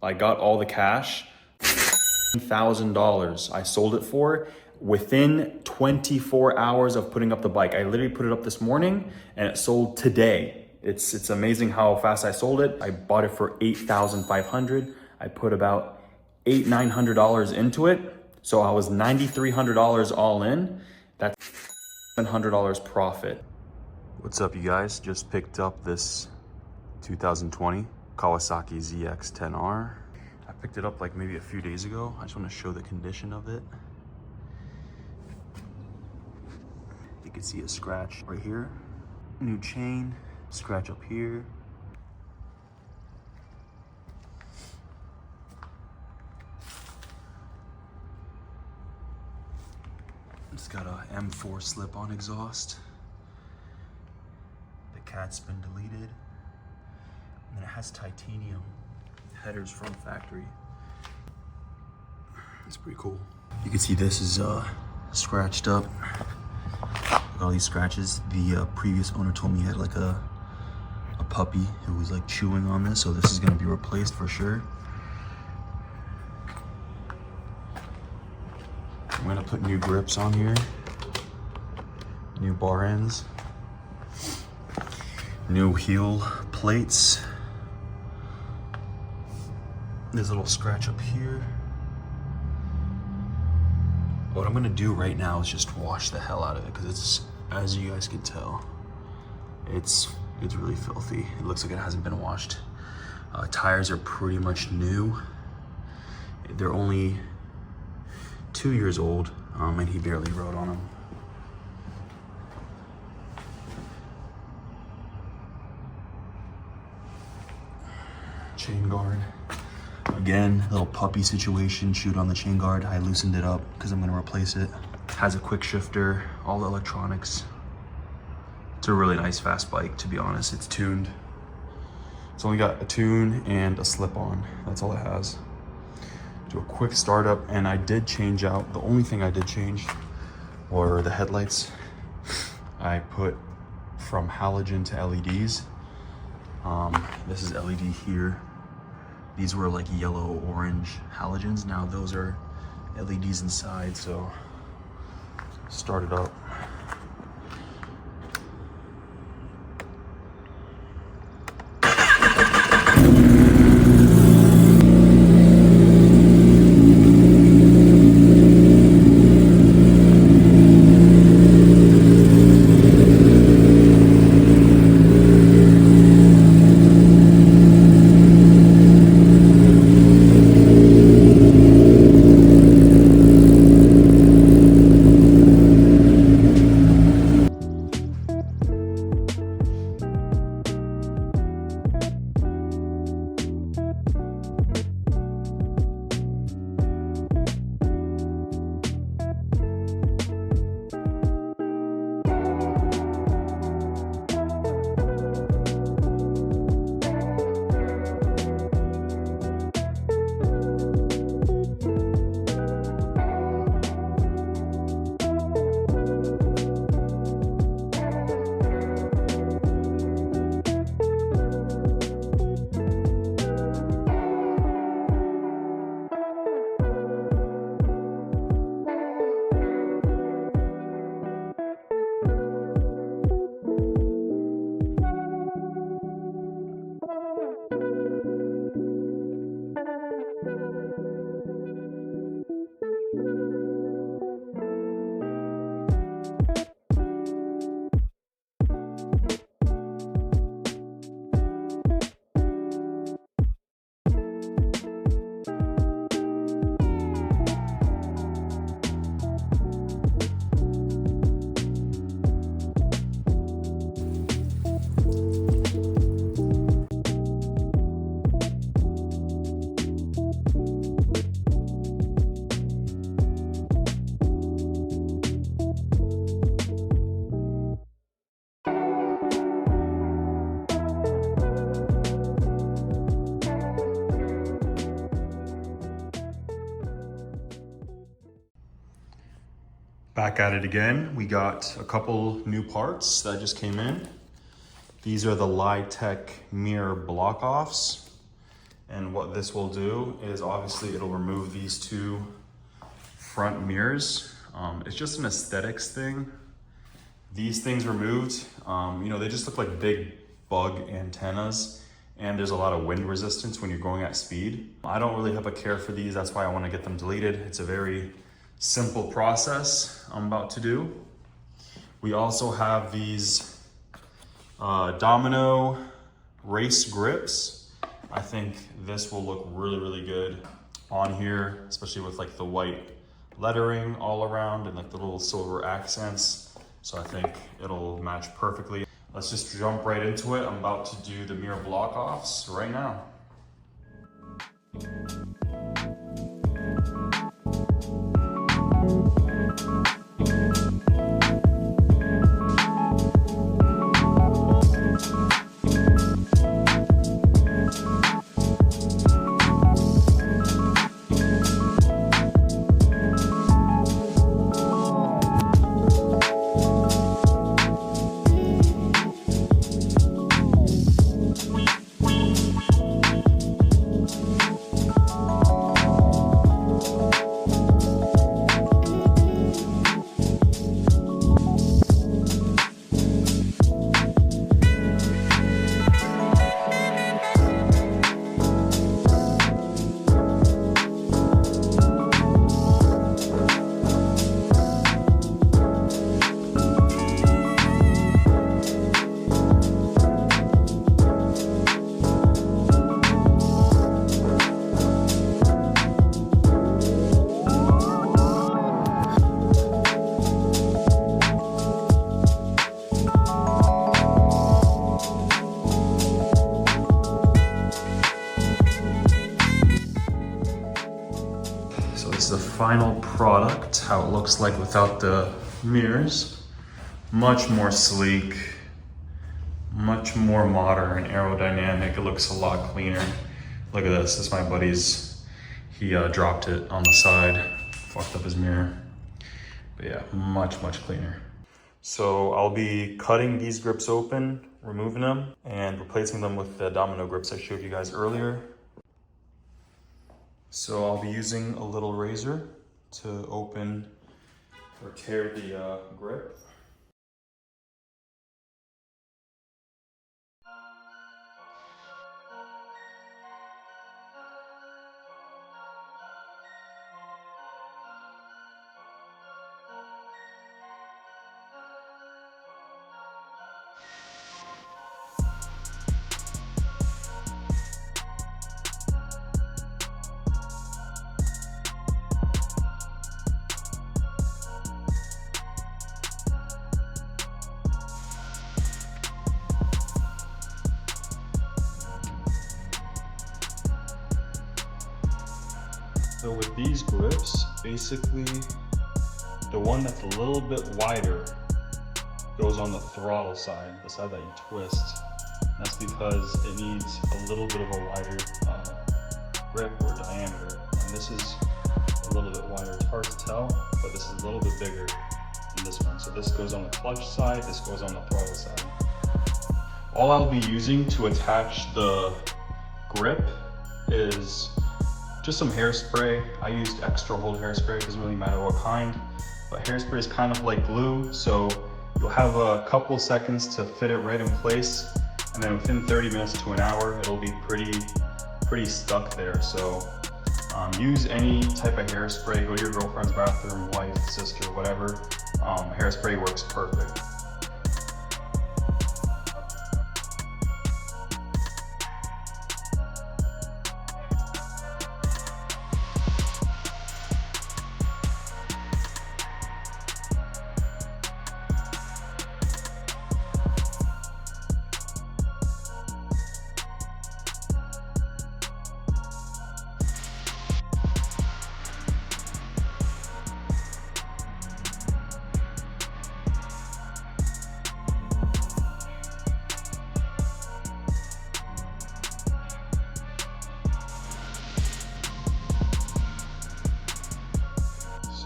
I got all the cash, $1,000 I sold it for within 24 hours of putting up the bike. I literally put it up this morning and it sold today. It's amazing how fast I sold it. I bought it for $8,500. I put about $900 into it. So I was $9,300 all in. That's $700 profit. What's up, you guys? Just picked up this 2020 Kawasaki ZX10R. I picked it up like maybe a few days ago. I just want to show the condition of it. You can see a scratch right here. New chain, scratch up here. It's got a M4 slip-on exhaust. The cat's been deleted. And then it has titanium headers from factory. It's pretty cool. You can see this is scratched up. Look at all these scratches. The previous owner told me he had like a puppy who was like chewing on this, so this is gonna be replaced for sure. I'm gonna put new grips on here, new bar ends, new heel plates. There's a little scratch up here. What I'm gonna do right now is just wash the hell out of it because it's, as you guys can tell, it's really filthy. It looks like it hasn't been washed. Tires are pretty much new. They're only 2 years old, and he barely rode on them. Chain guard. Again, little puppy situation, chewed on the chain guard. I loosened it up because I'm gonna replace it. Has a quick shifter, all the electronics. It's a really nice fast bike, to be honest. It's tuned. It's only got a tune and a slip-on. That's all it has. Do a quick startup, and I did change out, the only thing I did change were the headlights. I put from halogen to LEDs. This is LED here. These were like yellow orange halogens. Now those are LEDs inside, so start it up. Back at it again. We got a couple new parts that just came in. These are the Litech mirror block offs. And what this will do is obviously it'll remove these two front mirrors. It's just an aesthetics thing. These things removed, you know, they just look like big bug antennas, and there's a lot of wind resistance when you're going at speed. I don't really have a care for these. That's why I want to get them deleted. It's a very simple process I'm about to do. We also have these Domino race grips. I think this will look really, really good on here, especially with like the white lettering all around and like the little silver accents. So I think it'll match perfectly. Let's just jump right into it. I'm about to do the mirror block offs right now. This is the final product, how it looks like without the mirrors. Much more sleek, much more modern, aerodynamic. It looks a lot cleaner. Look at this, this is my buddy's. He dropped it on the side, fucked up his mirror. But yeah, much, much cleaner. So I'll be cutting these grips open, removing them, and replacing them with the Domino grips I showed you guys earlier. So I'll be using a little razor to open or tear the grip. So with these grips, basically, the one that's a little bit wider goes on the throttle side, the side that you twist. That's because it needs a little bit of a wider grip or diameter. And this is a little bit wider. It's hard to tell, but this is a little bit bigger than this one. So this goes on the clutch side, this goes on the throttle side. All I'll be using to attach the grip is just some hairspray. I used extra hold hairspray, it doesn't really matter what kind, but hairspray is kind of like glue, so you'll have a couple seconds to fit it right in place, and then within 30 minutes to an hour, it'll be pretty stuck there. So use any type of hairspray. Go to your girlfriend's bathroom, wife, sister, whatever. Hairspray works perfect.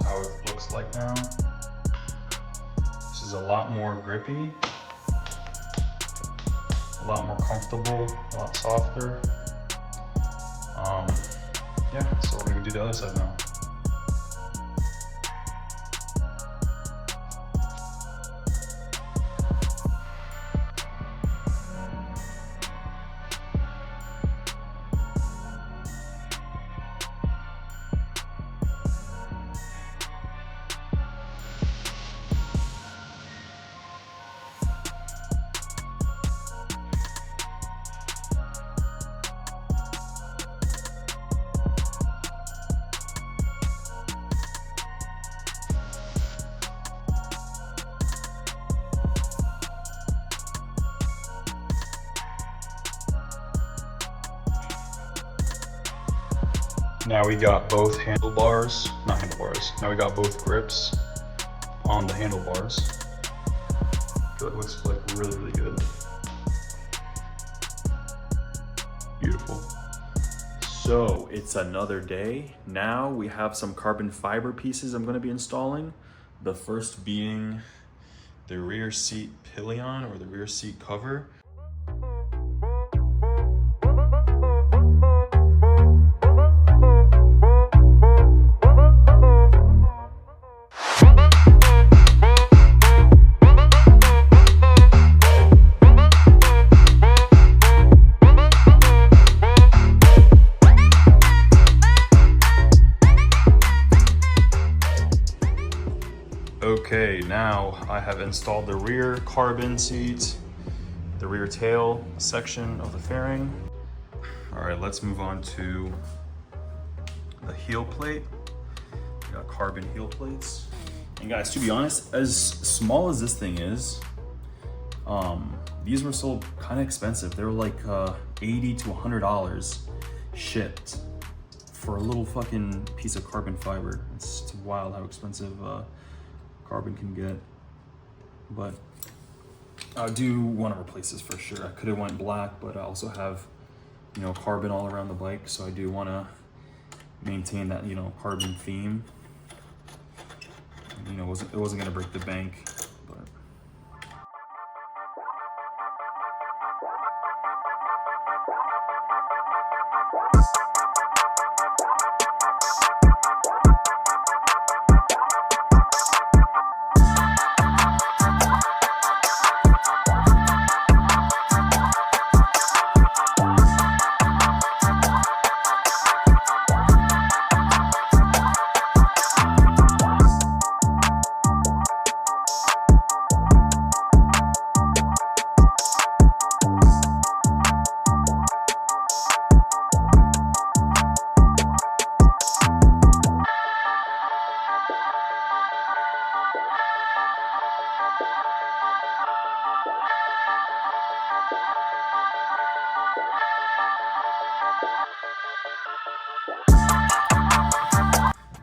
How it looks like now. This is a lot more grippy, a lot more comfortable, a lot softer. do the other side now. Now we got both handlebars, not handlebars, now we got both grips on the handlebars. I feel like it looks like really, really good. Beautiful. So it's another day. Now we have some carbon fiber pieces I'm gonna be installing. The first being the rear seat pillion or the rear seat cover. Okay, now I have installed the rear carbon seat, the rear tail section of the fairing. All right, let's move on to the heel plate. We got carbon heel plates. And guys, to be honest, as small as this thing is, these were sold kind of expensive. They were like $80 to $100 shipped for a little fucking piece of carbon fiber. It's wild how expensive carbon can get, but I do want to replace this for sure. I could have went black, but I also have, you know, carbon all around the bike, so I do want to maintain that, you know, carbon theme. You know, it wasn't gonna break the bank, but.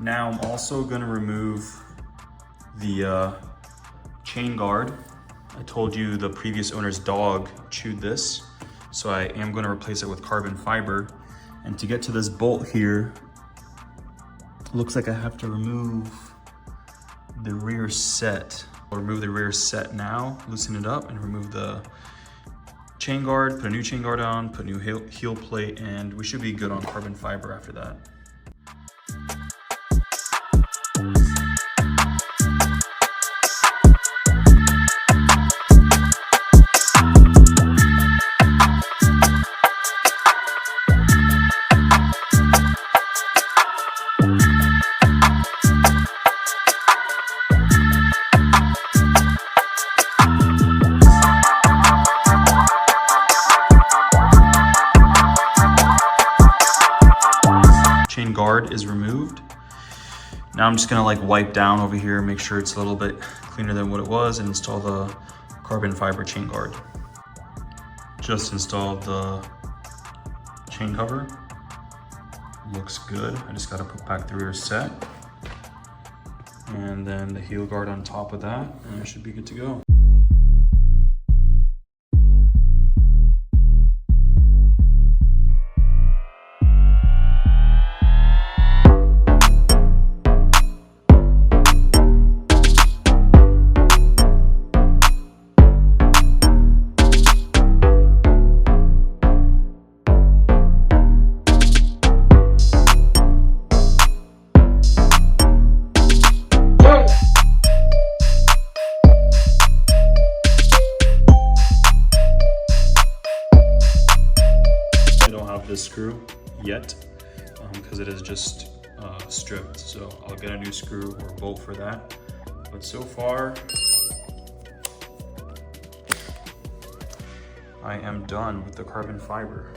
Now I'm also gonna remove the chain guard. I told you the previous owner's dog chewed this, so I am gonna replace it with carbon fiber. And to get to this bolt here, looks like I have to remove the rear set. I'll remove the rear set now, loosen it up, and remove the chain guard, put a new chain guard on, put new heel plate, and we should be good on carbon fiber after that. Chain guard is removed. Now I'm just gonna like wipe down over here, make sure it's a little bit cleaner than what it was, and install the carbon fiber chain guard. Just installed the chain cover. Looks good. I just gotta put back the rear set. And then the heel guard on top of that, and it should be good to go. because it is just stripped. So I'll get a new screw or bolt for that. But so far, I am done with the carbon fiber.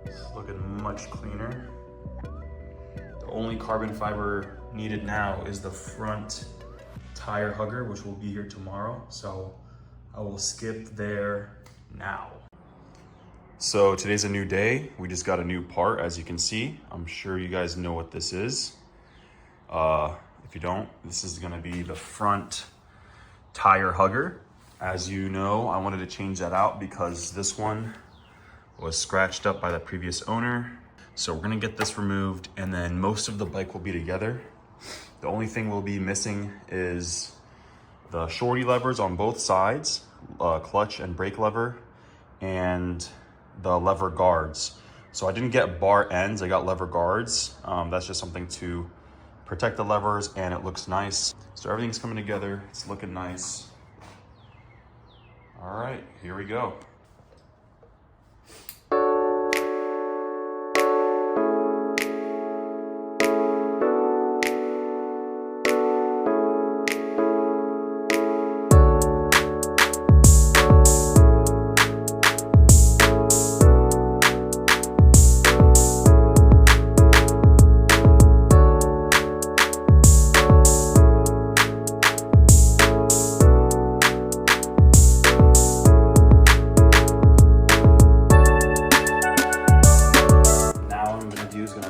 It's looking much cleaner. The only carbon fiber needed now is the front tire hugger, which will be here tomorrow. So I will skip there now. So today's a new day. We just got a new part, as you can see. I'm sure you guys know what this is. If you don't, this is gonna be the front tire hugger. As you know, I wanted to change that out because this one was scratched up by the previous owner. So we're gonna get this removed, and then most of the bike will be together. The only thing we'll be missing is the shorty levers on both sides, clutch and brake lever, and the lever guards. So I didn't get bar ends, I got lever guards. That's just something to protect the levers, and it looks nice. So everything's coming together, it's looking nice. All right, here we go.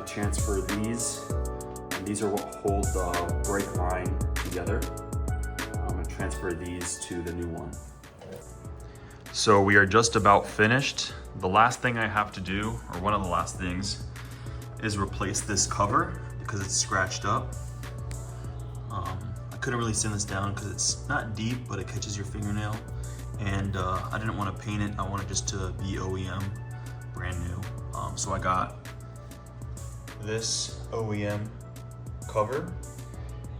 Transfer these, and these are what hold the brake line together. I'm going to transfer these to the new one. So we are just about finished. The last thing I have to do, or one of the last things, is replace this cover because it's scratched up. I couldn't really sand this down because it's not deep, but it catches your fingernail, and I didn't want to paint it. I wanted just to be OEM, brand new. So I got this OEM cover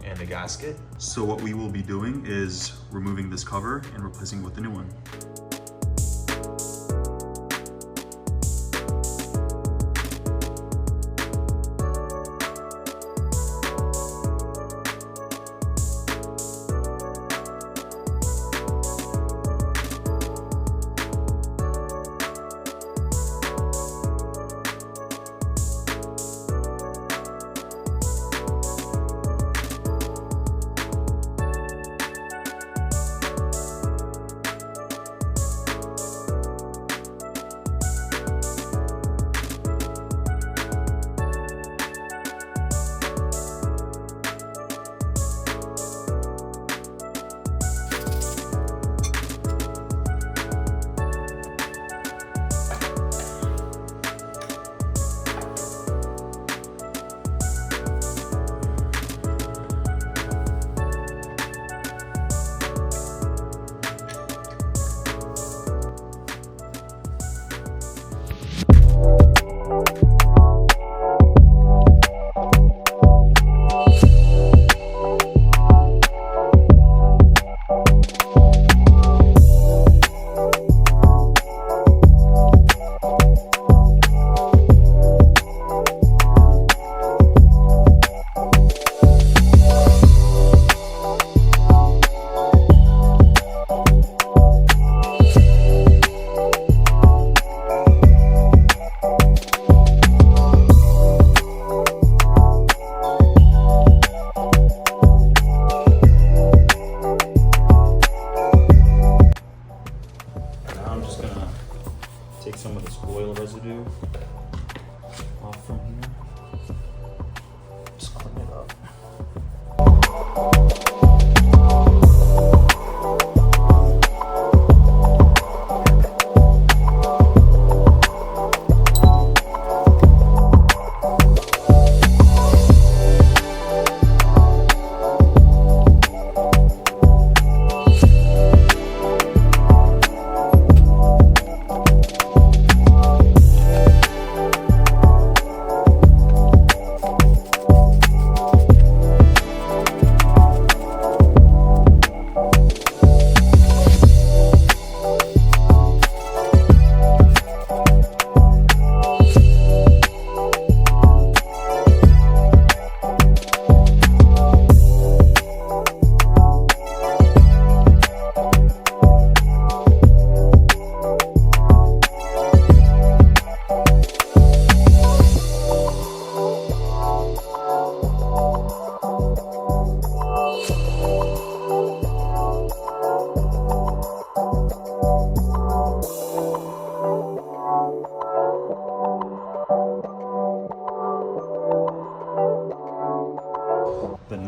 and a gasket. So what we will be doing is removing this cover and replacing it with the new one.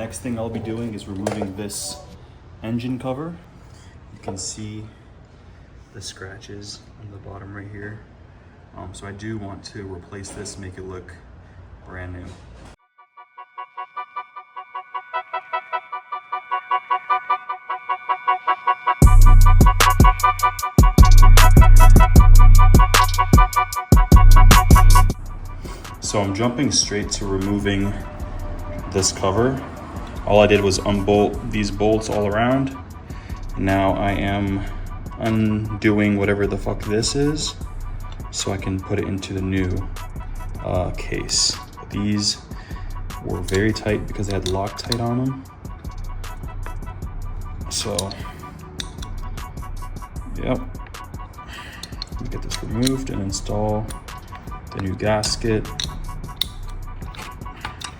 next thing I'll be doing is removing this engine cover. You can see the scratches on the bottom right here. So I do want to replace this, make it look brand new. So I'm jumping straight to removing this cover. All I did was unbolt these bolts all around. Now I am undoing whatever the fuck this is so I can put it into the new case. These were very tight because they had Loctite on them. So, yep. Let me get this removed and install the new gasket.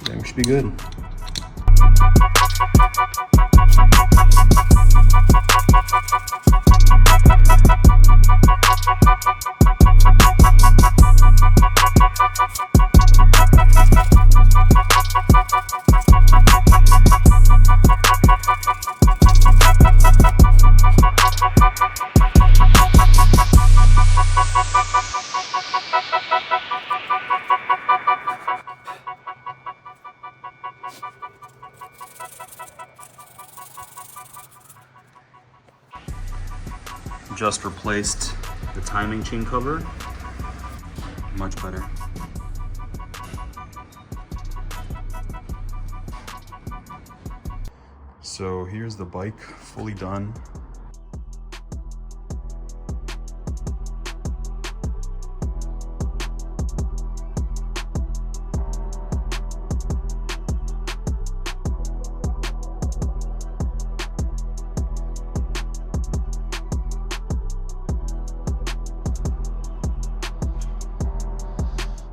Then we should be good. Just replaced the timing chain cover. Much better. So here's the bike fully done.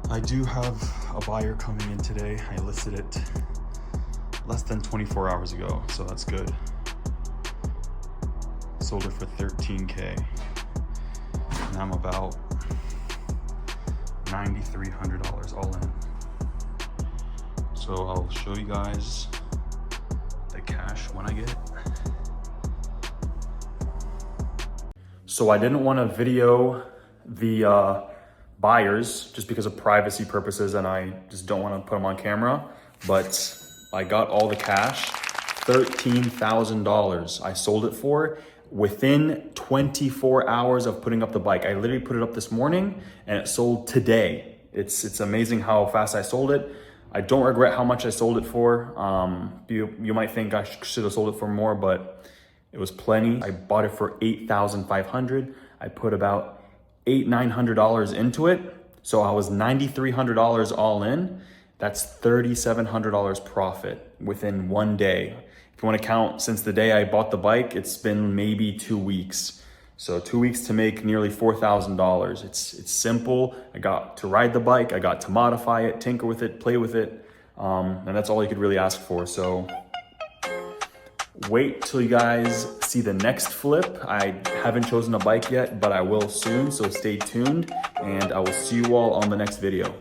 I do have a buyer coming in today. I listed it less than 24 hours ago, so that's good. Sold it for $13K. And I'm about $9,300 all in. So I'll show you guys the cash when I get it. So I didn't want to video the buyers just because of privacy purposes, and I just don't want to put them on camera, but I got all the cash, $13,000 I sold it for within 24 hours of putting up the bike. I literally put it up this morning and it sold today. It's amazing how fast I sold it. I don't regret how much I sold it for. You might think I should have sold it for more, but it was plenty. I bought it for $8,500. I put about $800-900 into it. So I was $9,300 all in. That's $3,700 profit within one day. If you want to count since the day I bought the bike, it's been maybe 2 weeks. So 2 weeks to make nearly $4,000. It's simple. I got to ride the bike. I got to modify it, tinker with it, play with it. And that's all you could really ask for. So wait till you guys see the next flip. I haven't chosen a bike yet, but I will soon, so stay tuned, and I will see you all on the next video.